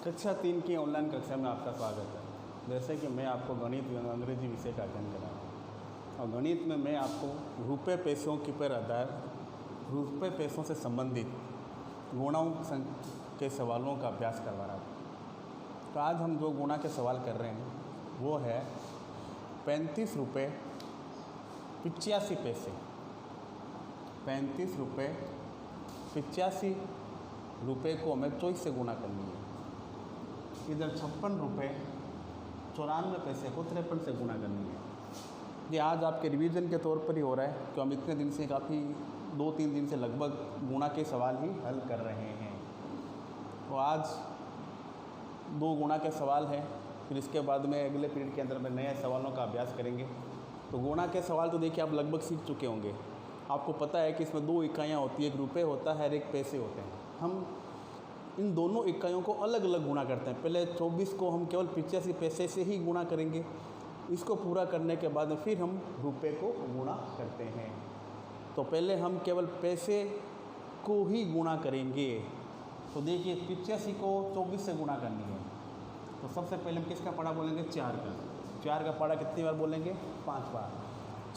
कक्षा 3 की ऑनलाइन कक्षा में आपका स्वागत है। जैसे कि मैं आपको गणित एवं अंग्रेजी विषय का अध्ययन कर रहा हूँ और गणित में मैं आपको रुपये पैसों के पर आधार रुपये पैसों से संबंधित गुणाओं के सवालों का अभ्यास करवा रहा हूँ। तो आज हम जो गुणा के सवाल कर रहे हैं वो है 35 रुपये 85 पैसे। 35 रुपये 85 रुपये को हमें 24 से गुणा करनी है। इधर 56 रुपये 94 पैसे को 53 से गुणा करनी है। ये आज आपके रिवीजन के तौर पर ही हो रहा है कि हम इतने दिन से काफ़ी 2-3 दिन से लगभग गुणा के सवाल ही हल कर रहे हैं। तो आज 2 गुणा के सवाल हैं, फिर इसके बाद में अगले पीरियड के अंदर में नए सवालों का अभ्यास करेंगे। तो गुणा के सवाल तो देखिए आप लगभग सीख चुके होंगे। आपको पता है कि इसमें 2 इकाइयाँ होती हैं, एक रुपये होता है और एक पैसे होते हैं। हम इन दोनों इकाइयों को अलग अलग गुणा करते हैं। पहले 24 को हम केवल 85 पैसे से ही गुणा करेंगे। इसको पूरा करने के बाद फिर हम रुपये को गुणा करते हैं। तो पहले हम केवल पैसे को ही गुणा करेंगे। तो देखिए 85 को 24 से गुणा करनी है। तो सबसे पहले हम किसका पढ़ा बोलेंगे? 4 का। 4 का पढ़ा कितनी बार बोलेंगे? 5 बार।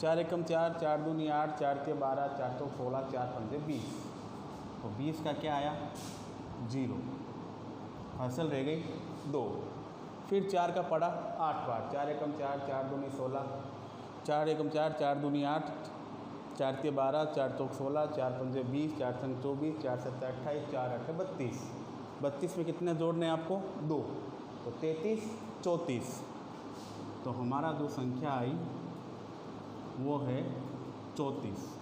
4 एकम 4, 4 दूनी 8, 4 के 12, 4 चौक 16, 4 पंजे 20। तो 20 का क्या आया? 0। हासिल रह गई 2। फिर 4 का पढ़ा 8 बार। 4 एकम 4, 4 दूनी 16, 4 एकम 4, 4 दूनी 8, 4 के 12, 4 चौक 16, 4 पंजे 20, 4 संग 24, 4 सत्ते 28, 4 अठे 32। 32 में कितने जोड़ने हैं आपको? 2। तो 33, 34। तो हमारा जो संख्या आई वो है 34।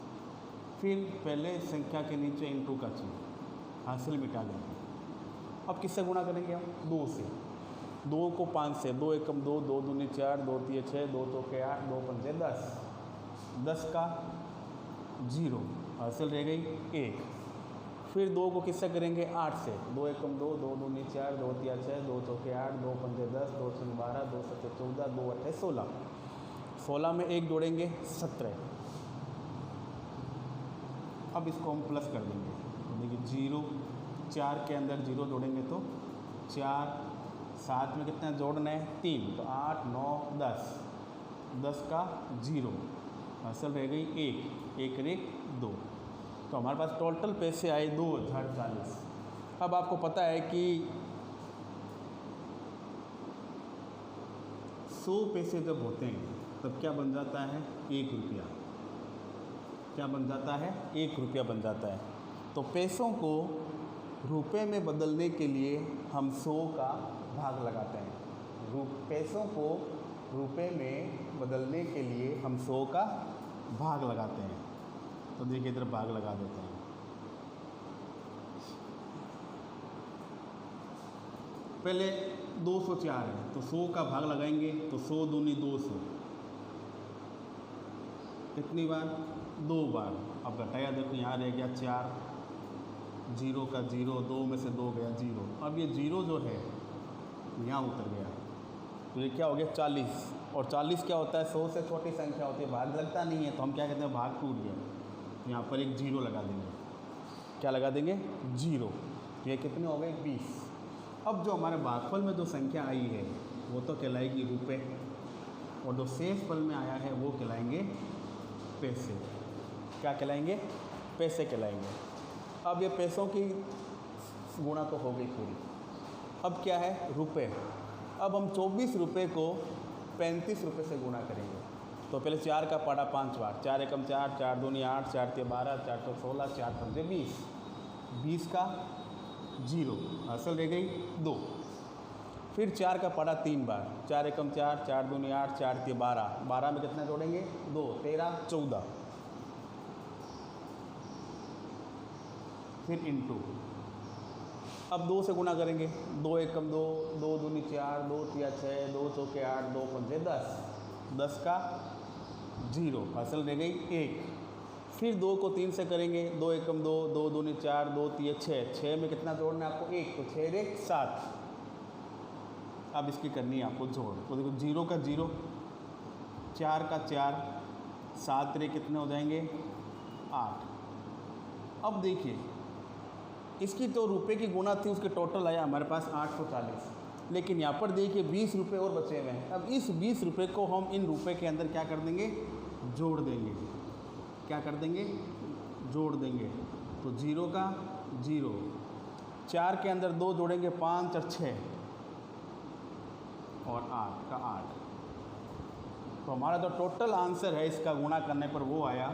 फिर पहले संख्या के नीचे इंटू का चिन्ह हासिल मिटा लेंगे। अब किससे गुणा करेंगे हम? 2 से। 2 को 5 से। 2 एकम 2, 2 दूनी 4, 2 तिये 6, 2 चौके 8, 2 पंजे 10। 10 का 0 हासिल रह गई 1। फिर 2 को किससे करेंगे? 8 से। 2 एकम 2, 2 दूनी 4, 2 तिया 6, 2 चौके 8, 2 पंजे 10, 2 संग 12, 2 सत्ते 14, 2 अठे 16। 16 में 1 जोड़ेंगे 17। अब इसको हम प्लस कर देंगे। तो देखिए 0, 4 के अंदर 0 जोड़ेंगे तो 4, 7 में कितने जोड़ना है? 3। तो 8, 9, 10। 10 का 0 हासिल रह गई 1। 1 रे 2। तो हमारे पास टोटल पैसे आए 2040। अब आपको पता है कि 100 पैसे जब होते हैं तब क्या बन जाता है? 1 रुपया। क्या बन जाता है? 1 रुपया बन जाता है। तो पैसों को रुपए में बदलने के लिए हम 100 का भाग लगाते हैं। पैसों को रुपए में बदलने के लिए हम 100 का भाग लगाते हैं। तो देखिए इधर भाग लगा देते हैं। पहले 204 है तो 100 का भाग लगाएंगे तो 100 दूनी 200। कितनी बार? 2 बार। अब घटाया देखो यहाँ रह गया 4, 0 का 0, 2 में से 2 गया 0। अब ये 0 जो है यहाँ उतर गया तो ये क्या हो गया? 40। और 40 क्या होता है? 100 से छोटी संख्या होती है, भाग लगता नहीं है। तो हम क्या कहते हैं? भाग टूट गया। यहाँ पर एक 0 लगा देंगे। क्या लगा देंगे? 0। तो ये कितने हो गए? 20। अब जो हमारे भागफल में जो संख्या आई है वो तो कहलाएगी रुपये, और जो शेष फल में आया है वो कहलाएंगे पैसे। क्या कहलाएंगे? पैसे कहलाएंगे। अब ये पैसों की गुणा तो हो गई पूरी। अब क्या है? रुपये। अब हम 24 रुपये को 35 रुपये से गुणा करेंगे। तो पहले 4 का पढ़ा 5 बार। 4 एकम 4, 4 दूनी 8, 4 के 12, 4 चौक 16, 4 पंजे 20। 20 का 0 हासिल रह गई 2। फिर 4 का पढ़ा 3 बार। 4 एकम 4, 4 दूनी 8, 4 के 12। 12 में कितने जोड़ेंगे? 2, 13, 14। फिर इंटू। अब 2 से गुणा करेंगे। 2 एकम 2, 2 दूनी 4, 2 तिया 6, 2 चौके 8, 2 पंजे 10। 10 का 0 हासिल रह गई 1। फिर 2 को 3 से करेंगे। 2 एकम 2, 2 दूनी 4, 2 तिये 6। 6 में कितना जोड़ना है आपको? 1। तो 6 रे 7। अब इसकी करनी है आपको जोड़। तो देखो 0 का 0, 4 का 4, 7 रे कितने हो जाएंगे? 8। अब देखिए इसकी तो रुपए की गुना थी, उसके टोटल आया हमारे पास 840। लेकिन यहाँ पर देखिए 20 रुपये और बचे हुए हैं। अब इस 20 रुपये को हम इन रुपए के अंदर क्या कर देंगे, जोड़ देंगे। क्या कर देंगे, जोड़ देंगे। तो 0 का 0, 4 के अंदर 2 जोड़ेंगे, 5 और 6 और 8 का 8। तो हमारा जो टोटल आंसर है इसका गुणा करने पर वो आया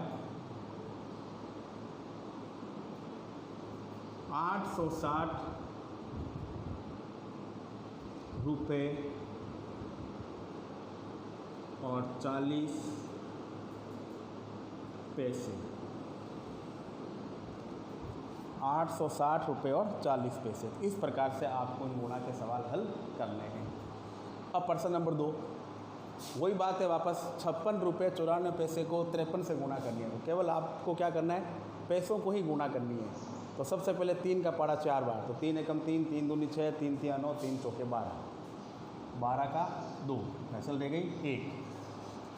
860 रुपये और 40 पैसे। 860 रुपये और 40 पैसे। इस प्रकार से आपको इन गुणा के सवाल हल करने हैं। अब प्रश्न नंबर 2, वही बात है वापस, 56 रुपये 94 पैसे को 53 से गुणा करनी है। केवल आपको क्या करना है, पैसों को ही गुणा करनी है। तो सबसे पहले 3 का पड़ा 4 बार, तो 3 एकम 3, 3 दूनी 6, 3 तिया 9, 3 चौके 12, 12 का 2, फैसल रह गई 1।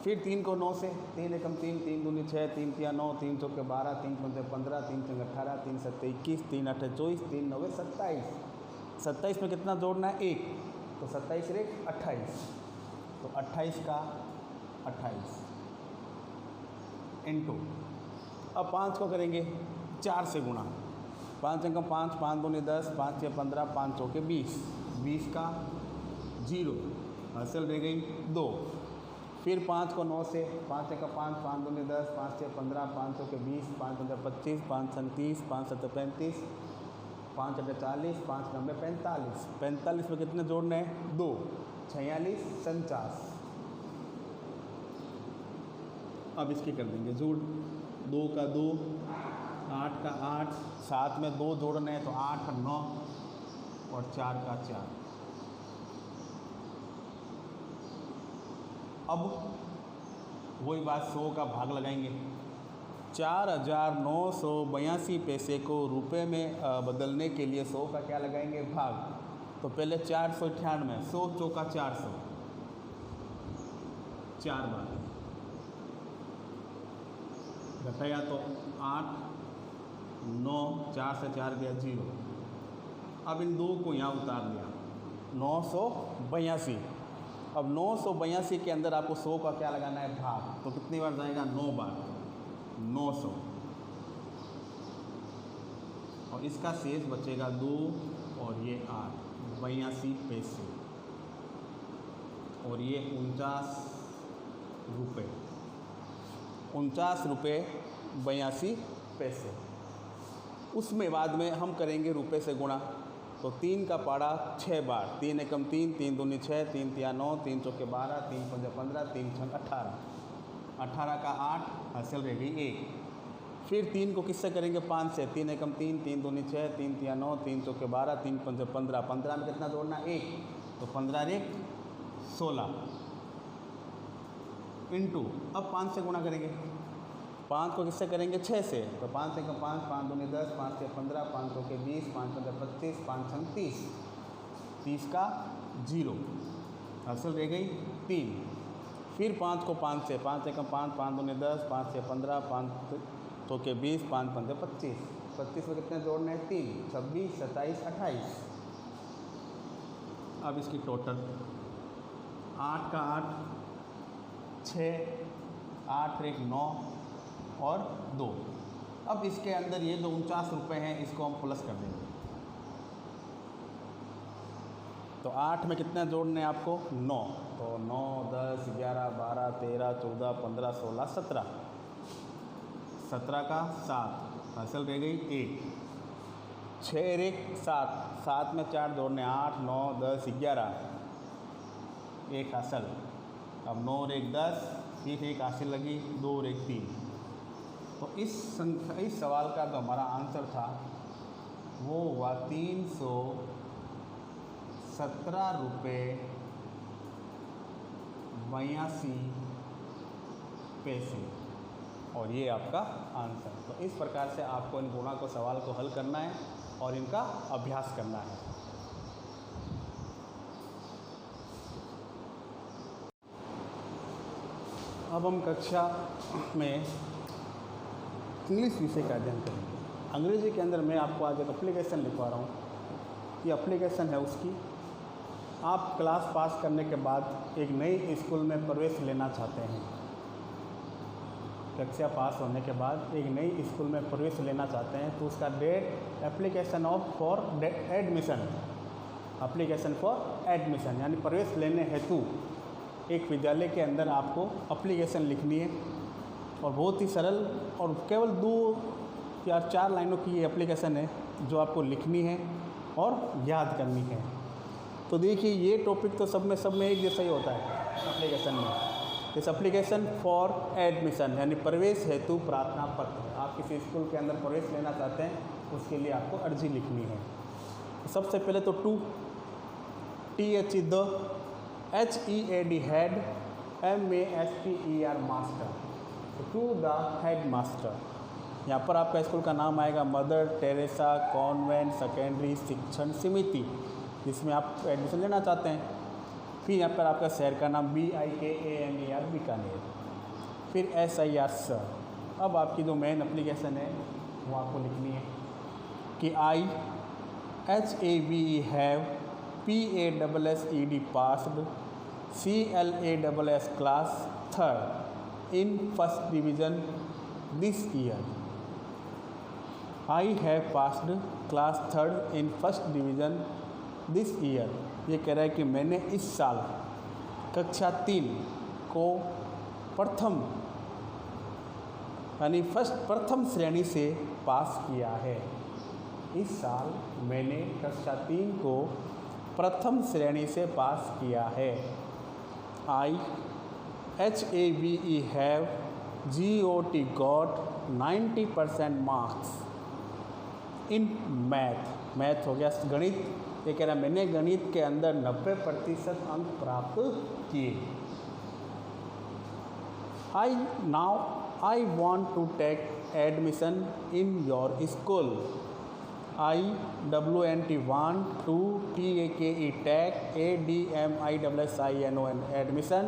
फिर 3 को 9 से, 3 एकम 3, 3 दूनी 6, 3 तिया 9, 3 चौके 12, 3 पंजे 15, 3 चंग 18, 3 सत्ते 21, 3 अठे 24, 3 नवे 27। 27 में कितना जोड़ना है, 1, तो 27 रे 28, तो 28 का 28 इंटू। अब 5 को करेंगे 4 से गुणा, 5 एकम 5, 5 दूनी 10, 5 या 15, 5 चौके 20, 20 का 0, हासिल रह गई 2। फिर 5 को 9 से, 5 का 5, 5 दूनी 10, 5 या 15, 5 चौके 20, 5 पंजे 25, 5 छन 30, 5 सत्ते 35, 5 अठे 40, 5 नब्बे 45। 45 में कितने जोड़ने हैं, 2, 46 49। अब इसकी कर देंगे जोड़, 2 का 2, 8 का 8, 7 में 2 जोड़ने हैं, तो 8 और 9 और 4 का 4। अब वही बात, 100 का भाग लगाएंगे। 4982 पैसे को रुपए में बदलने के लिए 100 का क्या लगाएंगे, भाग। तो पहले 498, 100 चौका 400, 4 बार घटाया तो 8 9, 4 से 4 गया 0। अब इन 2 को यहाँ उतार लिया, 982। अब 982 के अंदर आपको 100 का क्या लगाना है, भाग। तो कितनी बार जाएगा, 9 बार, 900। और इसका शेष बचेगा 2 और ये 8, 82 पैसे। और ये 49 रुपये, 49 रुपये 82 पैसे। उसमें बाद में हम करेंगे रुपए से गुणा। तो 3 का पाड़ा 6 बार, 3 एकम 3, 3 दूनी 6, 3 तिया 9, 3 चौके 12, 3 पंजे 15, 3 छंग 18, 18 का 8, हासिल रह गई 1। फिर 3 को किससे करेंगे, 5 से, 3 एकम 3, 3 दूनी 6, 3 तिया 9, 3 चौके 12, 3 पंजे 15, 15 में कितना जोड़ना, 1, तो 15 रे 16 इंटू। अब 5 से गुणा करेंगे, 5 को किससे करेंगे, 6 से, तो 5 एकम 5, 5 दूनी 10, 5 से 15, 5 चौके 20, 5 पंजे 25, 5 छंग 30, 30 का 0, हासिल रह गई 3। फिर 5 को 5 से, 5 एकम 5, 5 दूनी 10, 5 से 15, 5 चौके 20, 5 पंजे 25, 25 में कितने जोड़ने हैं, 3, 26 27 28। अब इसकी टोटल 8 का 8, 6, 8 रे 9 और 2। अब इसके अंदर ये जो 49 रुपये हैं इसको हम प्लस कर देंगे। तो 8 में कितने जोड़ने हैं आपको, 9, तो 9 10 11 12 13 14 15 16 17, 17 का 7, हासिल रह गई 1। 6 रे 7, 7 में 4 जोड़ने, 8 9 10 11, 1 हासिल। अब 9 रे 10, फिर 1 हासिल लगी, 2 रे 3। तो इस सवाल का जो हमारा आंसर था वो हुआ 317 रुपये 82 पैसे। और ये आपका आंसर। तो इस प्रकार से आपको इन गुणा को सवाल को हल करना है और इनका अभ्यास करना है। अब हम कक्षा में इंग्लिश विषय का अध्ययन करेंगे। अंग्रेजी के अंदर मैं आपको आज एक एप्लीकेशन लिखवा रहा हूँ। ये एप्लीकेशन है उसकी, आप क्लास पास करने के बाद एक नई स्कूल में प्रवेश लेना चाहते हैं, कक्षा पास होने के बाद एक नई स्कूल में प्रवेश लेना चाहते हैं, तो उसका date application for admission, application for admission यानी प्रवेश लेने हेतु एक विद्यालय के अंदर आपको एप्लीकेशन लिखनी है। और बहुत ही सरल और केवल 2 या 4 लाइनों की ये एप्लीकेशन है जो आपको लिखनी है और याद करनी है। तो देखिए ये टॉपिक तो सब में एक जैसा ही होता है एप्लीकेशन में। इस एप्लीकेशन फॉर एडमिशन यानी प्रवेश हेतु प्रार्थना पत्र, आप किसी स्कूल के अंदर प्रवेश लेना चाहते हैं उसके लिए आपको अर्जी लिखनी है। सबसे पहले तो THE the, HEAD head, MASTER master, to the head master. यहाँ पर आपका स्कूल का नाम आएगा मदर टेरेसा कॉन्वेंट सेकेंडरी शिक्षण समिति, जिसमें आप एडमिशन लेना चाहते हैं। फिर यहाँ पर आपका शहर का नाम BIKANER बीकानेर, फिर SIR सर। अब आपकी जो मेन एप्लीकेशन है वो आपको लिखनी है कि I HAVE have PASSED passed CLASS class 3rd in 1st division this year. I have passed class 3rd in 1st division this year. ये कह रहा है कि मैंने इस साल कक्षा 3 को प्रथम यानी प्रथम श्रेणी से पास किया है। इस साल मैंने कक्षा 3 को प्रथम श्रेणी से पास किया है। I HAVE have got 90% marks in math हो गया गणित। ये कह रहा है मैंने गणित के अंदर 90% अंक प्राप्त किए। I want to take admission in your school. I want to take ADMISSION admission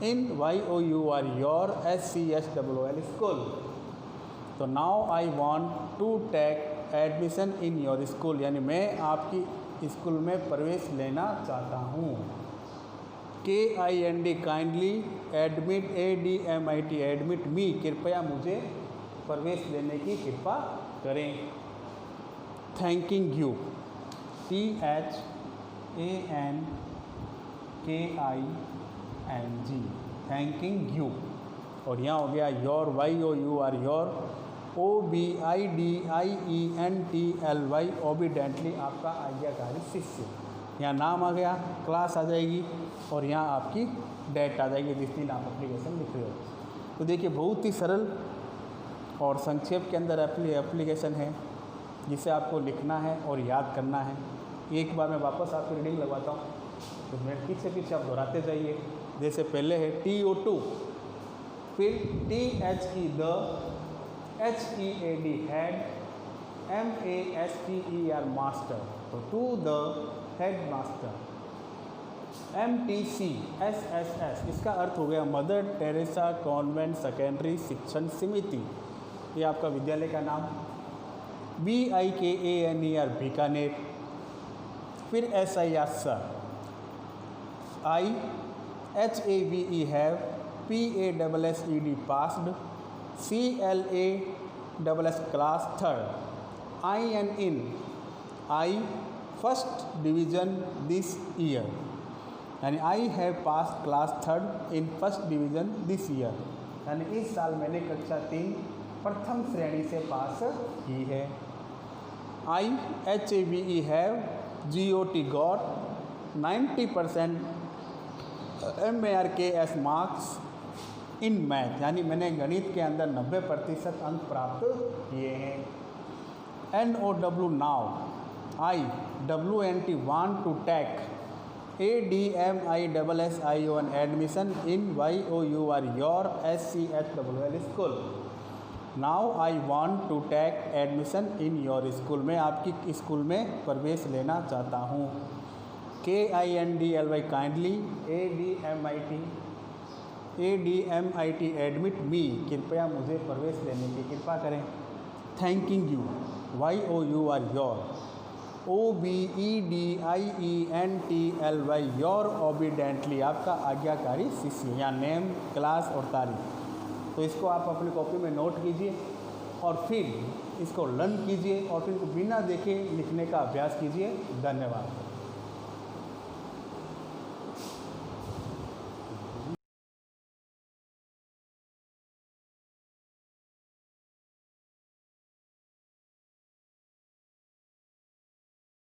in your SCSWL school. तो now I want to take admission in your school यानी मैं आपकी स्कूल में प्रवेश लेना चाहता हूँ। KIND kindly admit, ADMIT admit me, कृपया मुझे प्रवेश लेने की कृपा करें। Thanking you, THANKING, thanking you. और यहाँ हो गया your, YOUR your, OBIDIENTLY obediently, आपका आज्ञाकारी शिष्य। यहाँ नाम आ गया, क्लास आ जाएगी और यहाँ आपकी डेट आ जाएगी जिस दिन आप एप्लीकेशन लिख रहे हो। तो देखिए बहुत ही सरल और संक्षेप के अंदर एप्लीकेशन है जिसे आपको लिखना है और याद करना है। एक बार मैं वापस आपको रीडिंग लगवाता हूँ तो मैं पीछे आप दोहराते जाइए। जैसे पहले है TO2, फिर THE the, HEAD head, MASTER master, तो to the head master. MTC SSS, इसका अर्थ हो गया मदर टेरेसा कॉन्वेंट सेकेंडरी शिक्षण समिति, ये आपका विद्यालय का नाम। BIKANER बीकानेर, फिर SIR sir. I HAVE have PASSED passed CLASS class 3rd IN I 1st division this year यानी I have passed class 3rd in 1st division this year यानी इस साल मैंने कक्षा 3 प्रथम श्रेणी से पास की है। I HAVE have got 90% MARKS marks in math यानी मैंने गणित के अंदर 90% अंक प्राप्त किए हैं। NOW now, I want to take ADMISSION admission in YOUR your SCHWL school. Now I want to take admission in your school, मैं आपकी स्कूल में प्रवेश लेना चाहता हूँ। KINDLY kindly, ADMIT admit me, कृपया मुझे प्रवेश लेने की कृपा करें। Thanking you, YOUR, your, OBEDIENTLY, your obediently, आपका आज्ञाकारी शिष्य, या नेम, क्लास और तारीख। तो इसको आप अपनी कॉपी में नोट कीजिए और फिर इसको लर्न कीजिए और फिर बिना देखे लिखने का अभ्यास कीजिए। धन्यवाद।